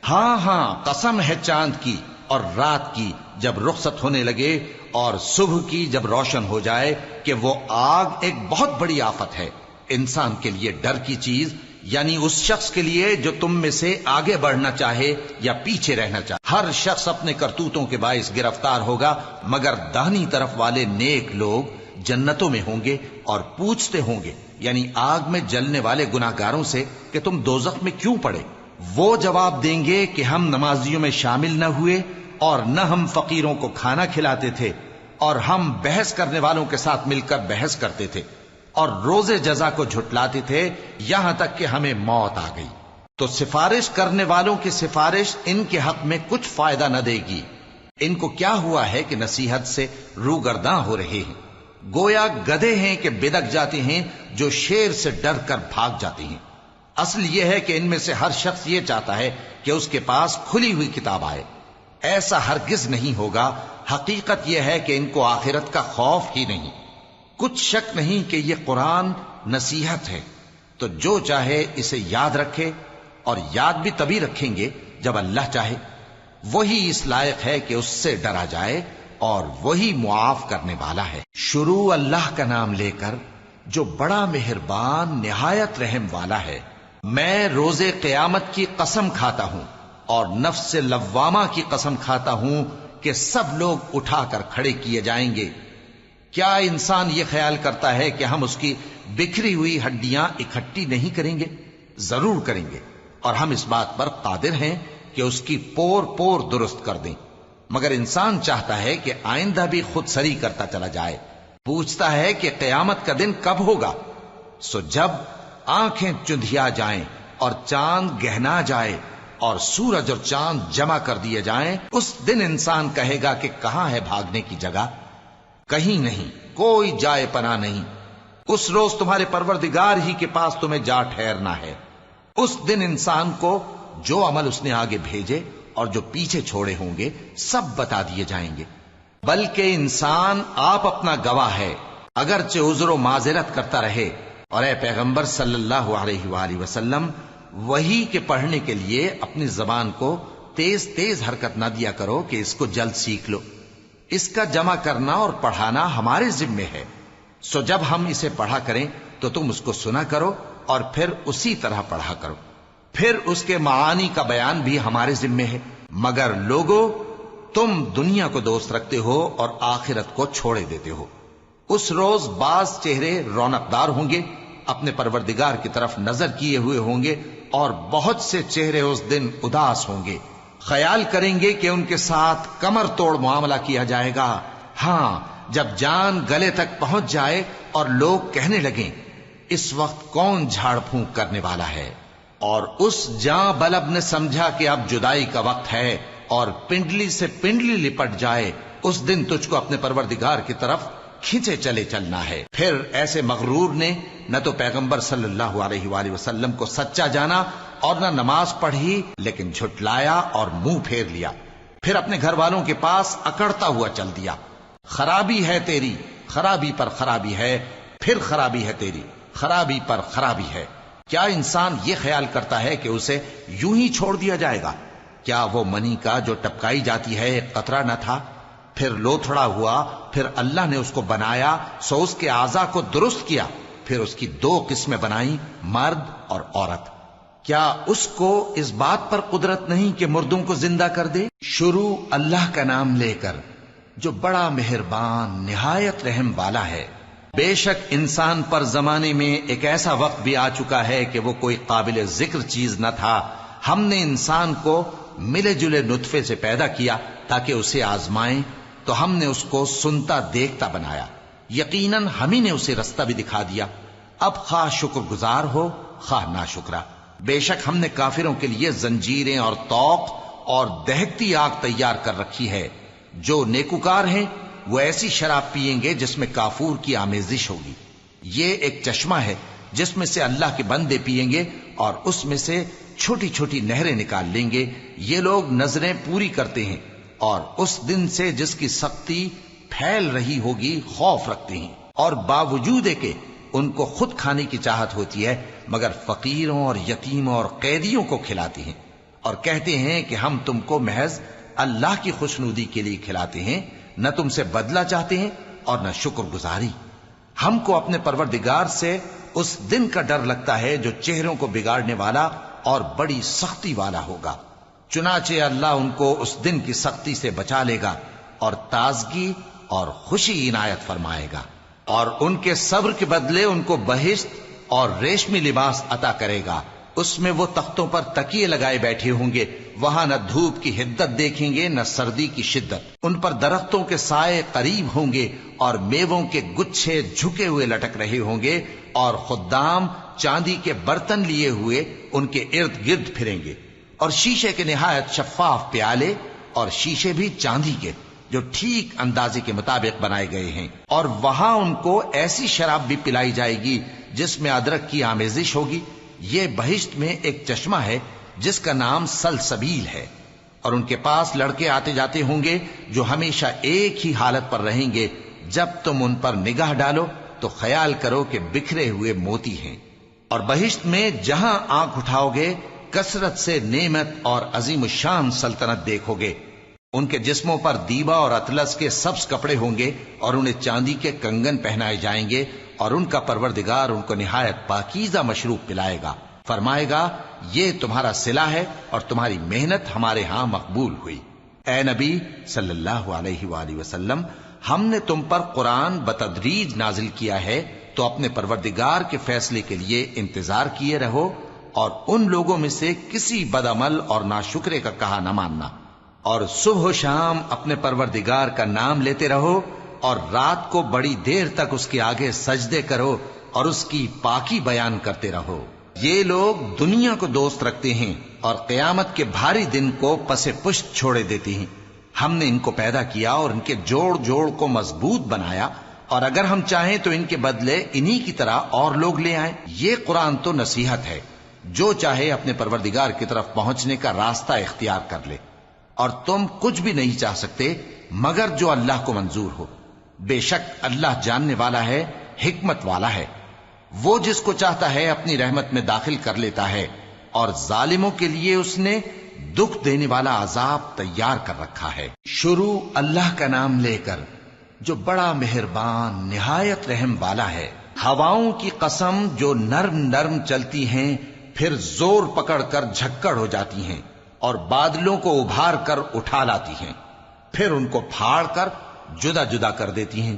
ہاں ہاں، قسم ہے چاند کی اور رات کی جب رخصت ہونے لگے، اور صبح کی جب روشن ہو جائے، کہ وہ آگ ایک بہت بڑی آفت ہے، انسان کے لیے ڈر کی چیز، یعنی اس شخص کے لیے جو تم میں سے آگے بڑھنا چاہے یا پیچھے رہنا چاہے۔ ہر شخص اپنے کرتوتوں کے باعث گرفتار ہوگا، مگر داہنی طرف والے نیک لوگ جنتوں میں ہوں گے اور پوچھتے ہوں گے، یعنی آگ میں جلنے والے گناہگاروں سے کہ تم دوزخ میں کیوں پڑے؟ وہ جواب دیں گے کہ ہم نمازیوں میں شامل نہ ہوئے، اور نہ ہم فقیروں کو کھانا کھلاتے تھے، اور ہم بحث کرنے والوں کے ساتھ مل کر بحث کرتے تھے، اور روز جزا کو جھٹلاتے تھے، یہاں تک کہ ہمیں موت آ گئی۔ تو سفارش کرنے والوں کی سفارش ان کے حق میں کچھ فائدہ نہ دے گی۔ ان کو کیا ہوا ہے کہ نصیحت سے روگرداں ہو رہے ہیں؟ گویا گدھے ہیں کہ بدک جاتے ہیں جو شیر سے ڈر کر بھاگ جاتے ہیں۔ اصل یہ ہے کہ ان میں سے ہر شخص یہ چاہتا ہے کہ اس کے پاس کھلی ہوئی کتاب آئے۔ ایسا ہرگز نہیں ہوگا۔ حقیقت یہ ہے کہ ان کو آخرت کا خوف ہی نہیں۔ کچھ شک نہیں کہ یہ قرآن نصیحت ہے، تو جو چاہے اسے یاد رکھے، اور یاد بھی تبھی رکھیں گے جب اللہ چاہے۔ وہی اس لائق ہے کہ اس سے ڈرا جائے، اور وہی معاف کرنے والا ہے۔ شروع اللہ کا نام لے کر جو بڑا مہربان نہایت رحم والا ہے۔ میں روز قیامت کی قسم کھاتا ہوں اور نفس لوامہ کی قسم کھاتا ہوں کہ سب لوگ اٹھا کر کھڑے کیے جائیں گے۔ کیا انسان یہ خیال کرتا ہے کہ ہم اس کی بکھری ہوئی ہڈیاں اکٹھی نہیں کریں گے؟ ضرور کریں گے، اور ہم اس بات پر قادر ہیں کہ اس کی پور پور درست کر دیں۔ مگر انسان چاہتا ہے کہ آئندہ بھی خود سری کرتا چلا جائے۔ پوچھتا ہے کہ قیامت کا دن کب ہوگا؟ سو جب آنکھیں چندھیا جائیں اور چاند گہنا جائے اور سورج اور چاند جمع کر دیے جائیں، اس دن انسان کہے گا کہ کہاں ہے بھاگنے کی جگہ؟ کہیں نہیں، کوئی جائے پناہ نہیں۔ اس روز تمہارے پروردگار ہی کے پاس تمہیں جا ٹھہرنا ہے۔ اس دن انسان کو جو عمل اس نے آگے بھیجے اور جو پیچھے چھوڑے ہوں گے سب بتا دیے جائیں گے۔ بلکہ انسان آپ اپنا گواہ ہے، اگرچہ عذر و معذرت کرتا رہے۔ اور اے پیغمبر صلی اللہ علیہ وآلہ وسلم، وحی کے پڑھنے کے لیے اپنی زبان کو تیز تیز حرکت نہ دیا کرو کہ اس کو جلد سیکھ لو۔ اس کا جمع کرنا اور پڑھانا ہمارے ذمے ہے۔ سو جب ہم اسے پڑھا کریں تو تم اس کو سنا کرو اور پھر اسی طرح پڑھا کرو۔ پھر اس کے معانی کا بیان بھی ہمارے ذمے ہے۔ مگر لوگو، تم دنیا کو دوست رکھتے ہو اور آخرت کو چھوڑے دیتے ہو۔ اس روز بعض چہرے رونقدار ہوں گے، اپنے پروردگار کی طرف نظر کیے ہوئے ہوں گے، اور بہت سے چہرے اس دن اداس ہوں گے، خیال کریں گے کہ ان کے ساتھ کمر توڑ معاملہ کیا جائے گا۔ ہاں، جب جان گلے تک پہنچ جائے اور لوگ کہنے لگیں اس وقت کون جھاڑ پھونک کرنے والا ہے، اور اس جاں بلب نے سمجھا کہ اب جدائی کا وقت ہے اور پنڈلی سے پنڈلی لپٹ جائے، اس دن تجھ کو اپنے پروردگار کی طرف کھینچے چلے چلنا ہے۔ پھر ایسے مغرور نے نہ تو پیغمبر صلی اللہ علیہ وآلہ وسلم کو سچا جانا اور نہ نماز پڑھی، لیکن جھٹلایا اور منہ پھیر لیا، پھر اپنے گھر والوں کے پاس اکڑتا ہوا چل دیا۔ خرابی ہے تیری، خرابی پر خرابی ہے، پھر خرابی ہے تیری، خرابی پر خرابی ہے۔ کیا انسان یہ خیال کرتا ہے کہ اسے یوں ہی چھوڑ دیا جائے گا؟ کیا وہ منی کا جو ٹپکائی جاتی ہے ایک قطرہ نہ تھا، پھر لوتھڑا ہوا، پھر اللہ نے اس کو بنایا، سو اس کے اعضاء کو درست کیا، پھر اس کی دو قسمیں بنائیں، مرد اور عورت۔ کیا اس کو اس بات پر قدرت نہیں کہ مردوں کو زندہ کر دے؟ شروع اللہ کا نام لے کر جو بڑا مہربان نہایت رحم والا ہے۔ بے شک انسان پر زمانے میں ایک ایسا وقت بھی آ چکا ہے کہ وہ کوئی قابل ذکر چیز نہ تھا۔ ہم نے انسان کو ملے جلے نطفے سے پیدا کیا تاکہ اسے آزمائیں، تو ہم نے اس کو سنتا دیکھتا بنایا، یقیناً ہم ہی نے اسے رستہ بھی دکھا دیا۔ اب خواہ شکر گزار ہو خواہ ناشکرا۔ بے شک ہم نے کافروں کے لیے زنجیریں اور طوق اور دہکتی آگ تیار کر رکھی ہے۔ جو نیکوکار ہیں وہ ایسی شراب پیئیں گے جس میں کافور کی آمیزش ہوگی۔ یہ ایک چشمہ ہے جس میں سے اللہ کے بندے پیئیں گے، اور اس میں سے چھوٹی چھوٹی نہریں نکال لیں گے۔ یہ لوگ نظریں پوری کرتے ہیں اور اس دن سے جس کی سختی پھیل رہی ہوگی خوف رکھتے ہیں، اور باوجود کہ ان کو خود کھانے کی چاہت ہوتی ہے مگر فقیروں اور یتیموں اور قیدیوں کو کھلاتے ہیں، اور کہتے ہیں کہ ہم تم کو محض اللہ کی خوشنودی کے لیے کھلاتے ہیں، نہ تم سے بدلہ چاہتے ہیں اور نہ شکر گزاری۔ ہم کو اپنے پروردگار سے اس دن کا ڈر لگتا ہے جو چہروں کو بگاڑنے والا اور بڑی سختی والا ہوگا۔ چنانچہ اللہ ان کو اس دن کی سختی سے بچا لے گا اور تازگی اور خوشی عنایت فرمائے گا، اور ان کے صبر کے بدلے ان کو بہشت اور ریشمی لباس عطا کرے گا۔ اس میں وہ تختوں پر تکیے لگائے بیٹھے ہوں گے، وہاں نہ دھوپ کی حدت دیکھیں گے نہ سردی کی شدت۔ ان پر درختوں کے سائے قریب ہوں گے اور میووں کے گچھے جھکے ہوئے لٹک رہے ہوں گے، اور خدام چاندی کے برتن لیے ہوئے ان کے ارد گرد پھریں گے، اور شیشے کے نہایت شفاف پیالے، اور شیشے بھی چاندی کے، جو ٹھیک اندازے کے مطابق بنائے گئے ہیں، اور وہاں ان کو ایسی شراب بھی پلائی جائے گی جس میں ادرک کی آمیزش ہوگی۔ یہ بہشت میں ایک چشمہ ہے جس کا نام سلسبیل ہے، اور ان کے پاس لڑکے آتے جاتے ہوں گے جو ہمیشہ ایک ہی حالت پر رہیں گے۔ جب تم ان پر نگاہ ڈالو تو خیال کرو کہ بکھرے ہوئے موتی ہیں۔ اور بہشت میں جہاں آنکھ اٹھاؤ گے کثرت سے نعمت اور عظیم الشان سلطنت دیکھو گے۔ ان کے جسموں پر دیبا اور اطلس کے سبز کپڑے ہوں گے، اور انہیں چاندی کے کنگن پہنائے جائیں گے، اور ان کا پروردگار ان کو نہایت پاکیزہ مشروب پلائے گا، فرمائے گا یہ تمہارا صلہ ہے اور تمہاری محنت ہمارے ہاں مقبول ہوئی۔ اے نبی صلی اللہ علیہ وآلہ وسلم، ہم نے تم پر قرآن بتدریج نازل کیا ہے، تو اپنے پروردگار کے فیصلے کے لیے انتظار کیے رہو، اور ان لوگوں میں سے کسی بدعمل اور ناشکرے کا کہا نہ ماننا، اور صبح و شام اپنے پروردگار کا نام لیتے رہو، اور رات کو بڑی دیر تک اس کے آگے سجدے کرو اور اس کی پاکی بیان کرتے رہو۔ یہ لوگ دنیا کو دوست رکھتے ہیں اور قیامت کے بھاری دن کو پس پشت چھوڑے دیتے ہیں۔ ہم نے ان کو پیدا کیا اور ان کے جوڑ جوڑ کو مضبوط بنایا، اور اگر ہم چاہیں تو ان کے بدلے انہی کی طرح اور لوگ لے آئیں۔ یہ قرآن تو نصیحت ہے، جو چاہے اپنے پروردگار کی طرف پہنچنے کا راستہ اختیار کر لے، اور تم کچھ بھی نہیں چاہ سکتے مگر جو اللہ کو منظور ہو۔ بے شک اللہ جاننے والا ہے، حکمت والا ہے۔ وہ جس کو چاہتا ہے اپنی رحمت میں داخل کر لیتا ہے، اور ظالموں کے لیے اس نے دکھ دینے والا عذاب تیار کر رکھا ہے۔ شروع اللہ کا نام لے کر جو بڑا مہربان نہایت رحم والا ہے۔ ہواؤں کی قسم جو نرم نرم چلتی ہیں پھر زور پکڑ کر جھکڑ ہو جاتی ہیں، اور بادلوں کو ابھار کر اٹھا لاتی ہیں، پھر ان کو پھاڑ کر جدا جدا کر دیتی ہیں۔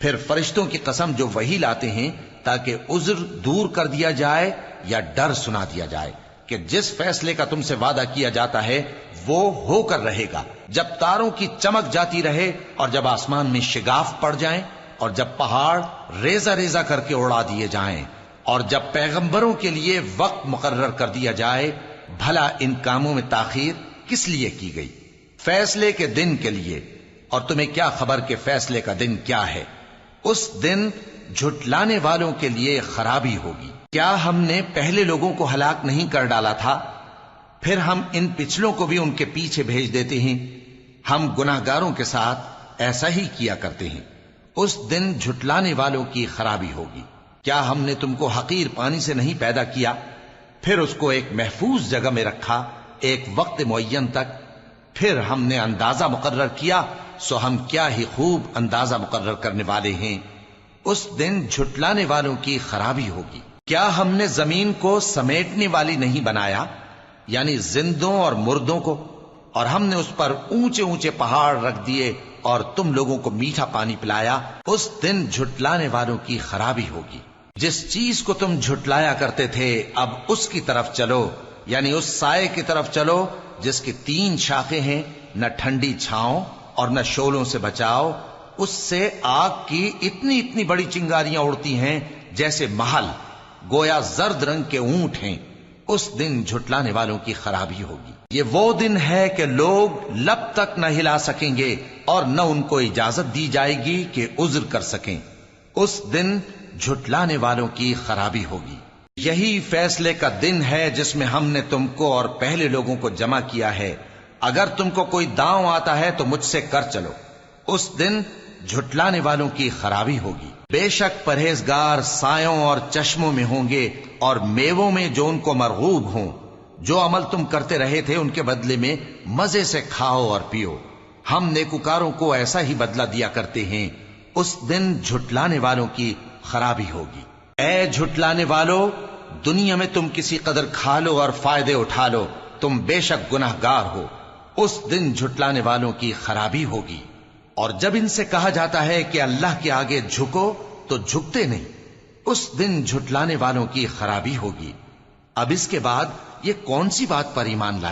پھر فرشتوں کی قسم جو وحی لاتے ہیں تاکہ عذر دور کر دیا جائے یا ڈر سنا دیا جائے کہ جس فیصلے کا تم سے وعدہ کیا جاتا ہے وہ ہو کر رہے گا، جب تاروں کی چمک جاتی رہے، اور جب آسمان میں شگاف پڑ جائیں، اور جب پہاڑ ریزہ ریزہ کر کے اڑا دیے جائیں، اور جب پیغمبروں کے لیے وقت مقرر کر دیا جائے۔ بھلا ان کاموں میں تاخیر کس لیے کی گئی؟ فیصلے کے دن کے لیے، اور تمہیں کیا خبر کہ فیصلے کا دن کیا ہے؟ اس دن جھٹلانے والوں کے لیے خرابی ہوگی۔ کیا ہم نے پہلے لوگوں کو ہلاک نہیں کر ڈالا تھا؟ پھر ہم ان پچھلوں کو بھی ان کے پیچھے بھیج دیتے ہیں۔ ہم گناہگاروں کے ساتھ ایسا ہی کیا کرتے ہیں۔ اس دن جھٹلانے والوں کی خرابی ہوگی۔ کیا ہم نے تم کو حقیر پانی سے نہیں پیدا کیا، پھر اس کو ایک محفوظ جگہ میں رکھا ایک وقت معین تک، پھر ہم نے اندازہ مقرر کیا، سو ہم کیا ہی خوب اندازہ مقرر کرنے والے ہیں۔ اس دن جھٹلانے والوں کی خرابی ہوگی۔ کیا ہم نے زمین کو سمیٹنے والی نہیں بنایا، یعنی زندوں اور مردوں کو، اور ہم نے اس پر اونچے اونچے پہاڑ رکھ دیے اور تم لوگوں کو میٹھا پانی پلایا۔ اس دن جھٹلانے والوں کی خرابی ہوگی۔ جس چیز کو تم جھٹلایا کرتے تھے اب اس کی طرف چلو، یعنی اس سائے کی طرف چلو جس کی 3 شاخیں ہیں، نہ ٹھنڈی چھاؤں اور نہ شعلوں سے بچاؤ۔ اس سے آگ کی اتنی اتنی بڑی چنگاریاں اڑتی ہیں جیسے محل، گویا زرد رنگ کے اونٹ ہیں۔ اس دن جھٹلانے والوں کی خرابی ہوگی۔ یہ وہ دن ہے کہ لوگ لب تک نہ ہلا سکیں گے اور نہ ان کو اجازت دی جائے گی کہ عذر کر سکیں۔ اس دن جھٹلانے والوں کی خرابی ہوگی۔ یہی فیصلے کا دن ہے جس میں ہم نے تم کو اور پہلے لوگوں کو جمع کیا ہے۔ اگر تم کو کوئی داؤں آتا ہے تو مجھ سے کر چلو۔ اس دن جھٹلانے والوں کی خرابی ہوگی۔ بے شک پرہیزگار سایوں اور چشموں میں ہوں گے اور میووں میں جو ان کو مرغوب ہوں۔ جو عمل تم کرتے رہے تھے ان کے بدلے میں مزے سے کھاؤ اور پیو۔ ہم نیکوکاروں کو ایسا ہی بدلہ دیا کرتے ہیں۔ اس دن جھٹلانے والوں کی خرابی ہوگی۔ اے جھٹلانے والو، دنیا میں تم کسی قدر کھا لو اور فائدے اٹھا لو، تم بے شک گناہگار ہو۔ اس دن جھٹلانے والوں کی خرابی ہوگی۔ اور جب ان سے کہا جاتا ہے کہ اللہ کے آگے جھکو تو جھکتے نہیں۔ اس دن جھٹلانے والوں کی خرابی ہوگی۔ اب اس کے بعد یہ کون سی بات پر ایمان لائے؟